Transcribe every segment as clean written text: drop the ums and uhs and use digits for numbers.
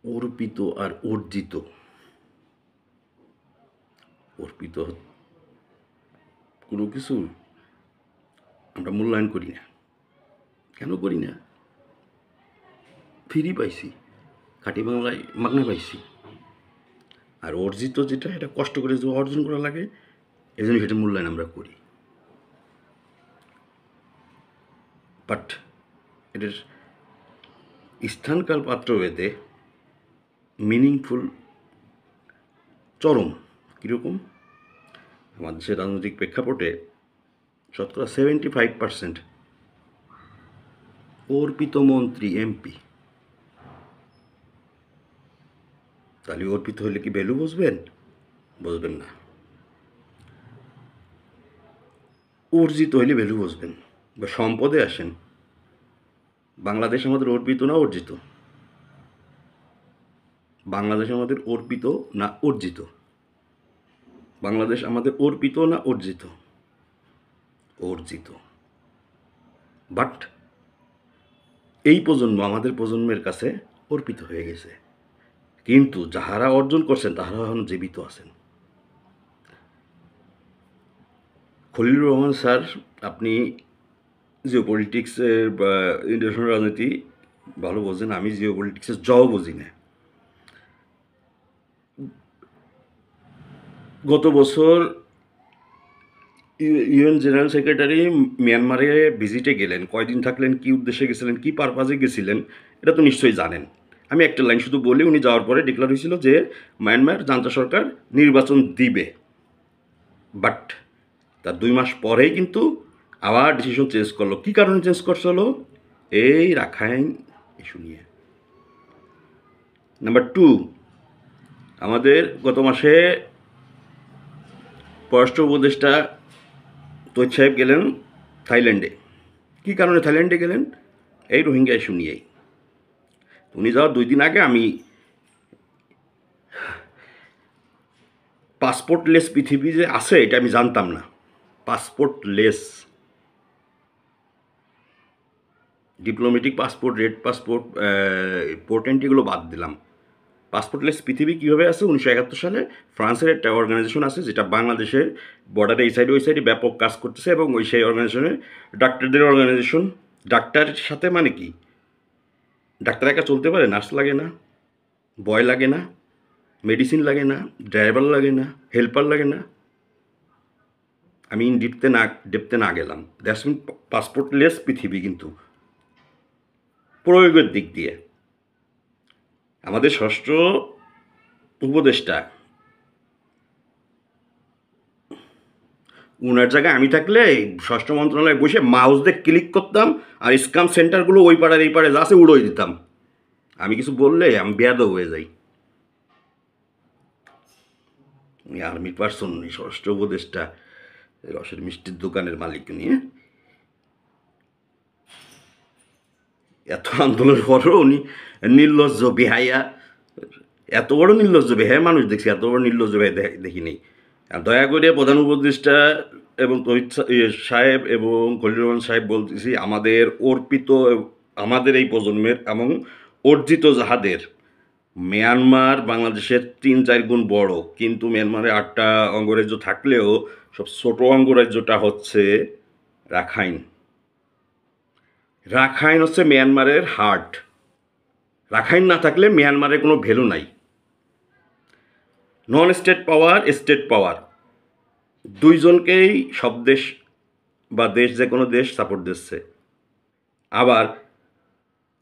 অর্পিত আর অর্জিত। অর্পিত কোনো কিছু আমরা মূল্যায়ন করি না। কেন করি না? ফ্রি পাইছি, খাঁটি বাংলায় মাগনা পাইছি। আর অর্জিত যেটা, এটা কষ্ট করে যে অর্জন করা লাগে, এই জন্য সেটা মূল্যায়ন আমরা করি। বাট এটার স্থানকাল পাত্রভেদে মিনিংফুল চরম কীরকম? আমাদের দেশের রাজনৈতিক প্রেক্ষাপটে শতকরা 75% অর্পিত মন্ত্রী এমপি। তাহলে অর্পিত হলে কি ভ্যালু বুঝবেন? বুঝবেন না। অর্জিত হইলে ভ্যালু বুঝবেন। বা সম্পদে আসেন, বাংলাদেশ আমাদের অর্পিত না অর্জিত? বাংলাদেশ আমাদের অর্পিত না অর্জিত? বাংলাদেশ আমাদের অর্পিত না অর্জিত? অর্জিত। বাট এই প্রজন্ম আমাদের প্রজন্মের কাছে অর্পিত হয়ে গেছে, কিন্তু যাহারা অর্জন করছেন তাহারা এখন জীবিত আছেন। খলিলুর রহমান স্যার, আপনি জিও পলিটিক্সের বা ইন্টারন্যাশনাল রাজনীতি ভালো বোঝেন, আমি জিও পলিটিক্সের জও বুঝি না। গত বছর ইউএন জেনারেল সেক্রেটারি মিয়ানমারে ভিজিটে গেলেন। কয়দিন থাকলেন, কী উদ্দেশ্যে গেছিলেন, কী পারপাজে গেছিলেন, এটা তো নিশ্চয়ই জানেন। আমি একটা লাইন শুধু বলি, উনি যাওয়ার পরে ডিক্লার হয়েছিল যে মায়ানমার জান্তা সরকার নির্বাচন দিবে। বাট তার 2 মাস পরেই কিন্তু আবার ডিসিশন চেঞ্জ করলো। কী কারণে চেঞ্জ করছিল? এই রাখাইন ইস্যু নিয়ে। নাম্বার 2, আমাদের গত মাসে পররাষ্ট্র উপদেষ্টা তৈয়ব সাহেব গেলেন থাইল্যান্ডে। কী কারণে থাইল্যান্ডে গেলেন? এই রোহিঙ্গা ইস্যু নিয়েই। উনি যাওয়ার 2 দিন আগে আমি পাসপোর্টলেস পৃথিবী যে আছে এটা আমি জানতাম না। Passportless, diplomatic passport, red passport, পোর্টেন্ট এগুলো বাদ দিলাম। পাসপোর্টলেস পৃথিবী কীভাবে আছে? 1971 সালে ফ্রান্সের একটা অর্গানাইজেশন আছে যেটা বাংলাদেশের বর্ডারে এই সাইডে ওই সাইডে ব্যাপক কাজ করতেছে, এবং সেই অর্গানাইজেশনের ডাক্তারদের অর্গানাইজেশন। ডাক্তারের সাথে মানে কি? ডাক্তার একা চলতে পারে? নার্স লাগে না, বয় লাগে না, মেডিসিন লাগে না, ড্রাইভার লাগে না, হেল্পার লাগে না। আমি ডেপতে না গেলাম। দ্যাটস মিন পাসপোর্টলেস পৃথিবী। কিন্তু প্রয়োগের দিক দিয়ে আমাদের ষষ্ঠ উপদেষ্টা, উনার জায়গায় আমি থাকলে ষষ্ঠ মন্ত্রণালয়ে বসে মাউস দিয়ে ক্লিক করতাম, আর স্ক্যাম সেন্টারগুলো ওই পাড়ার এই পাড়ে যা আছে উড়োই দিতাম। আমি কিছু বললে আমি বেয়াদব হয়ে যাই। উনি আর্মি পার্সন, উনি ষষ্ঠ উপদেষ্টা, রসের মিষ্টির দোকানের মালিক নিয়ে এত আন্দোলনের পরও উনি নির্লজ্জ বেহাইয়া, এত বড় নির্লজ্জ বেহাইয়া মানুষ দেখছি, এত বড় নির্লজ্জ বেহাই দেখিনি। দয়া করে প্রধান উপদেষ্টা এবং তহিদ সাহেব এবং খলিলুর রহমান সাহেব বলতেছি, আমাদের অর্পিত, আমাদের এই প্রজন্মের এবং অর্জিত যাহাদের, মিয়ানমার বাংলাদেশের 3-4 গুণ বড়, কিন্তু মিয়ানমারে 8টা অঙ্গরাজ্য থাকলেও সব ছোট অঙ্গরাজ্যটা হচ্ছে রাখাইন। রাখাইন হচ্ছে মিয়ানমারের হার্ট। রাখাইন না থাকলে মিয়ানমারের কোনো ভ্যালু নাই। নন স্টেট পাওয়ার, স্টেট পাওয়ার, দুইজনকেই সব দেশ বা দেশ, যে কোনো দেশ সাপোর্ট দিচ্ছে। আবার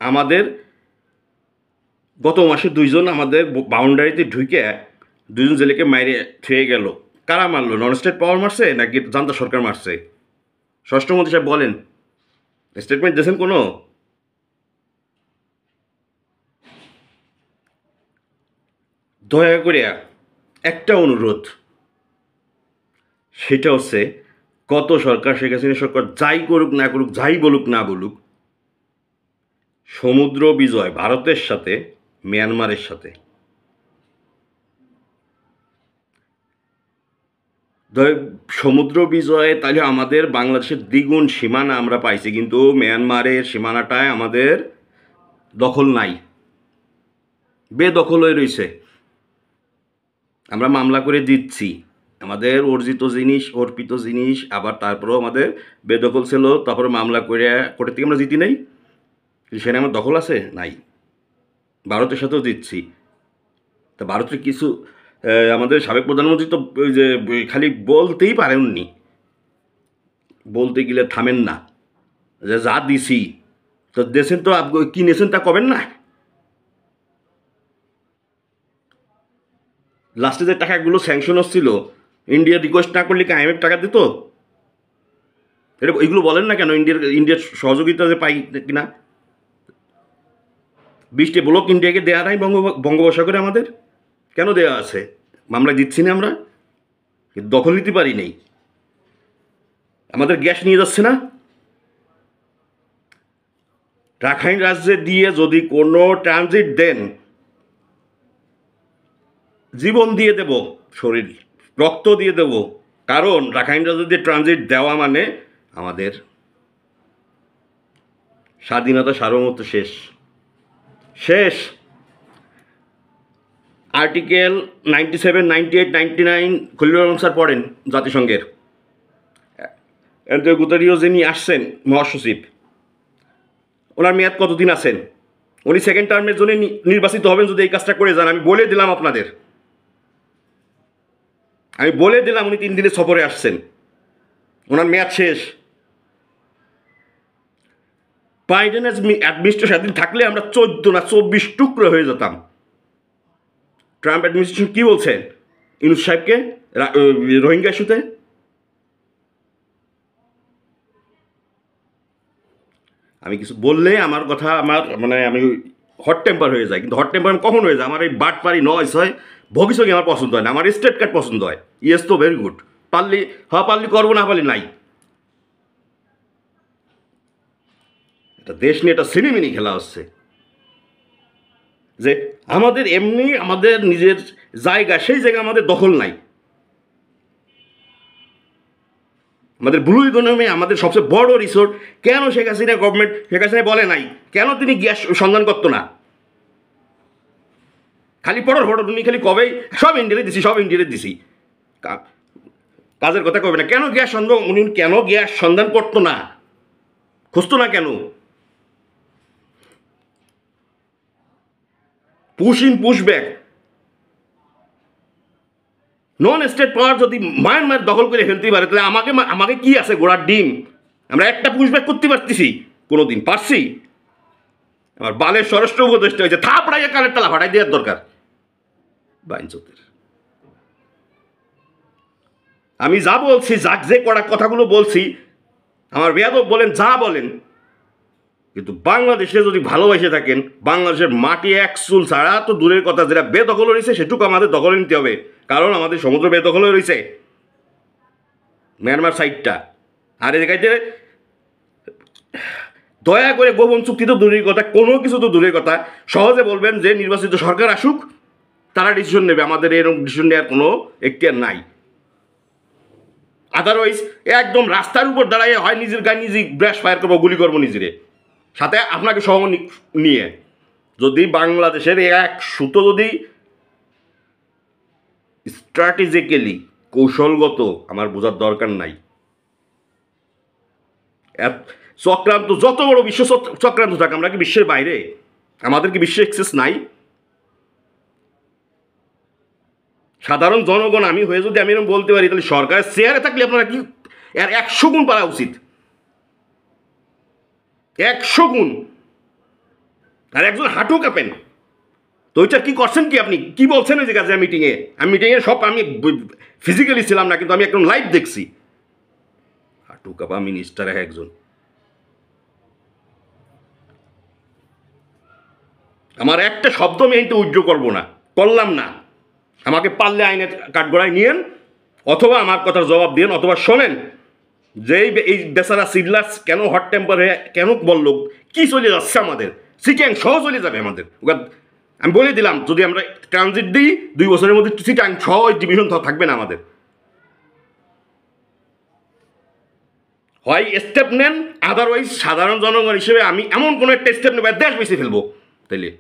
আমাদের গত মাসে 2জন আমাদের বাউন্ডারিতে ঢুকে 2জন জেলেকে মাইরে থুয়ে গেল। কারা মারলো? নন স্টেট পাওয়ার মারছে নাকি জান্তা সরকার মারছে? ষষ্ঠমন্ত্রী সাহেব বলেন, স্টেটমেন্ট দিয়েছেন কোনো? দয়া করে একটা অনুরোধ, সেটা হচ্ছে গত সরকার, শেখ হাসিনা সরকার যাই করুক না করুক, যাই বলুক না বলুক, সমুদ্র বিজয় ভারতের সাথে, মিয়ানমারের সাথে। সমুদ্র বিজয়ে তাহলে আমাদের বাংলাদেশের দ্বিগুণ সীমানা আমরা পাইছি, কিন্তু মিয়ানমারের সীমানাটায় আমাদের দখল নাই, বেদখল হয়ে রয়েছে। আমরা মামলা করে দিচ্ছি আমাদের অর্জিত জিনিস, অর্পিত জিনিস, আবার তারপরেও আমাদের বেদখল ছিল, তারপরে মামলা করে কোর্টের থেকে আমরা জিতি নাই। সেখানে আমার দখল আছে নাই। ভারতের সাথেও দিচ্ছি। তা ভারতের কিছু আমাদের সাবেক প্রধানমন্ত্রী তো ওই যে খালি বলতেই পারেননি, বলতে গেলে থামেন না যে যা দিছি তো দেশেন, তো কি নেছেন তা কবেন না। লাস্টে যে টাকাগুলো স্যাংশন হচ্ছিল, ইন্ডিয়া রিকোয়েস্ট না করলে কি IMF টাকা দিত? এটা এইগুলো বলেন না কেন, ইন্ডিয়ার সহযোগিতা যে পাই কিনা? 20টি ব্লক ইন্ডিয়াকে দেওয়া নাই বঙ্গোপসাগরে আমাদের, কেন দেওয়া আছে? মামলা দিচ্ছি না আমরা, দখল নিতে পারি নেই। আমাদের গ্যাস নিয়ে যাচ্ছে না। রাখাইন রাজ্যে দিয়ে যদি কোনো ট্রানজিট দেন, জীবন দিয়ে দেব, শরীর রক্ত দিয়ে দেব। কারণ রাখাইন রাজ্যে দিয়ে ট্রানজিট দেওয়া মানে আমাদের স্বাধীনতা, সার্বভৌমত্ব শেষ, শেষ। আর্টিকেল 97, 98, 99 খলিলুর রহমান স্যার পড়েন জাতিসংঘের। অ্যান্টোনিও গুতেরিয়াস যিনি আসছেন মহাসচিব, ওনার মেয়াদ কতদিন আছেন? উনি সেকেন্ড টার্মের জন্য নির্বাচিত হবেন যদি এই কাজটা করে যান। আমি বলে দিলাম আপনাদের, আমি বলে দিলাম উনি 3 দিনের সফরে আসছেন, ওনার মেয়াদ শেষ। বাইডেন অ্যাডমিনিস্ট্রেশন একদিন থাকলে আমরা 14 না 24 টুকরো হয়ে যেতাম। ট্রাম্প অ্যাডমিনিস্ট্রেশন কী বলছেন ইউনূস সাহেবকে রোহিঙ্গা ইস্যুতে? আমি কিছু বললে আমার কথা, আমার মানে আমি হট টেম্পার হয়ে যায়। কিন্তু হট টেম্পার আমি কখন হয়ে যায়? আমার এই বাটপারি নয় হয় ভবিষ্যৎ আমার পছন্দ হয় না, আমার স্টেট কার্ড পছন্দ হয়। ইয়েস তো ভেরি গুড, পারলি হ্যাঁ, পারলি করবো, না পারলি নাই। এটা দেশ নিয়ে একটা সিনেমিনি খেলা হচ্ছে যে আমাদের এমনি আমাদের নিজের জায়গা, সেই জায়গা আমাদের দখল নাই। আমাদের ব্লু ইকোনমি, আমাদের সবচেয়ে বড় রিসোর্ট, কেন শেখ হাসিনা গভর্নমেন্ট, শেখ হাসিনা বলে নাই কেন তিনি গ্যাস সন্ধান করতো না? খালি পড়র ফটো, তুমি খালি কবেই সব ইন্ডিয়ারে দিছি, সব ইন্ডিয়ারে দিছি, কাজের কথা কবে না। কেন গ্যাস সন্ধান, উনি কেন গ্যাস সন্ধান করতো না, খুঁজতো না কেন? Push in push back. Non state power যদি মায়ানমার দখল করে ফেলতে পারে, তাহলে আমাকে কি আছে ঘোড়ার ডিম? আমরা একটা পুশ ব্যাক করতে পারতেছি? কোনো দিন পারছি? আমার বালের স্বরাষ্ট্র উপদেষ্টা হয়েছে, থাপড়াইয়া কানের তালা ফাটাই দেওয়ার দরকার বাইনচোতের। আমি যা বলছি, যাক যে কড়া কথাগুলো বলছি, আমার বেয়াদব বলেন যা বলেন, কিন্তু বাংলাদেশে যদি ভালোবেসে থাকেন, বাংলাদেশের মাটি এক চুল ছাড়া তো দূরের কথা, যেটা বেদখল রয়েছে সেটুকু আমাদের দখলে নিতে হবে। কারণ আমাদের সমুদ্র বেদখল রয়েছে, মিয়ানমার সাইডটা। আর এই জায়গায় দয়া করে গোপন চুক্তি তো দূরের কথা, কোনো কিছু তো দূরের কথা, সহজে বলবেন যে নির্বাচিত সরকার আসুক, তারা ডিসিশন নেবে। আমাদের এরকম ডিসিশন নেওয়ার কোনো এখতিয়ার নাই। আদারওয়াইজ একদম রাস্তার উপর দাঁড়াইয়ে হয় নিজের গায়ে নিজে ব্রাশ ফায়ার করবো, গুলি করবো নিজেরে, সাথে আপনাকে সহ নিয়ে। যদি বাংলাদেশের এক সুতো যদি স্ট্র্যাটেজিক্যালি, কৌশলগত, আমার বোঝার দরকার নাই। চক্রান্ত যত বড় বিশ্ব চক্রান্ত থাকে, আমরা কি বিশ্বের বাইরে? আমাদের কি বিশ্বে অ্যাক্সেস নাই? সাধারণ জনগণ আমি হয়ে যদি আমি এরকম বলতে পারি, তাহলে সরকারের চেয়ারে থাকলে আপনারা কি এর 100 গুণ পারা উচিত, 100 গুণ। আর একজন হাঁটু কাঁপেন তো ওইটা কি করছেন, কি আপনি কি বলছেন ওই জায়গায় মিটিংয়ে? আমি মিটিংয়ে সব আমি ফিজিক্যালি ছিলাম না, কিন্তু আমি একদম লাইভ দেখছি। হাঁটু কাঁপা মিনিস্টার একজন। আমার একটা শব্দ আমি এইটা উজ্জ্ব করবো না, করলাম না। আমাকে পারলে আইনের কাঠগড়ায় নিয়েন, অথবা আমার কথার জবাব দিন, অথবা শোনেন যে এই বেচারা সিডলাস কেন হট টেম্পার হয়ে কেন বলল, কি চলে যাচ্ছে আমাদের, সিটিং সহ চলে যাবে আমাদের। আমি বলে দিলাম যদি আমরা ট্রানজিট দিই 2 বছরের মধ্যে সিটিং সহ ডিভিশন থাকবে না আমাদের। হয় স্টেপ নেন, আদারওয়াইজ সাধারণ জনগণ হিসেবে আমি এমন কোনো একটা স্টেপ নেব দেশ বেঁচে ফেলবো। তাইলে